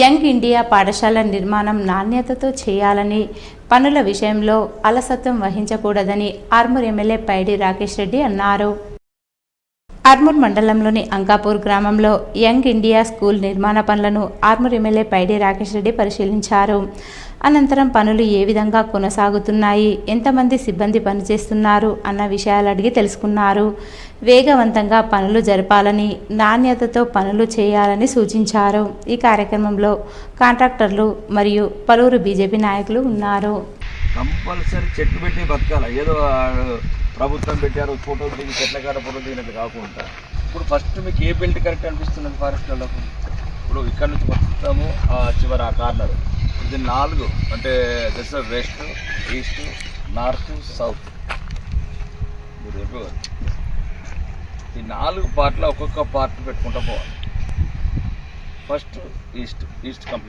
Young India పాఠశాల నిర్మాణం నాణ్యతతో చేయాలని, పనుల విషయంలో అలసత్వం వహించకూడదని ఆర్మూర్ ఎమ్మెల్యే పైడి రాకేష్ రెడ్డి అన్నారు. ఆర్మూర్ మండలంలోని అంకాపూర్ గ్రామంలో యంగ్ ఇండియా స్కూల్ నిర్మాణ పనులను ఆర్మూర్ ఎమ్మెల్యే పైడి రాకేష్ రెడ్డి పరిశీలించారు. అనంతరం పనులు ఏ విధంగా కొనసాగుతున్నాయి, ఎంతమంది సిబ్బంది పనిచేస్తున్నారు అన్న విషయాలు అడిగి తెలుసుకున్నారు. వేగవంతంగా పనులు జరపాలని, నాణ్యతతో పనులు చేయాలని సూచించారు. ఈ కార్యక్రమంలో కాంట్రాక్టర్లు మరియు పలువురు బీజేపీ నాయకులు ఉన్నారు. కంపల్సరీ చెట్లు పెట్టి బతకాలి. ఏదో ప్రభుత్వం పెట్టారు ఫోటో దిగి చెట్ల కాడ ఫోటో దిగినట్టు కాకుండా ఇప్పుడు ఫస్ట్ మీకు ఏ బెల్ట్ కరెక్ట్ అనిపిస్తుంది ఫారెస్ట్ వాళ్ళకు? ఇప్పుడు ఇక్కడ నుంచి మొత్తము చివరి ఆ కార్నర్ ఇది 4 అంటే just west, east, north, south. ఈ 4 పార్ట్లో ఒక్కొక్క పార్ట్ పెట్టుకుంటూ పోవాలి. First east complete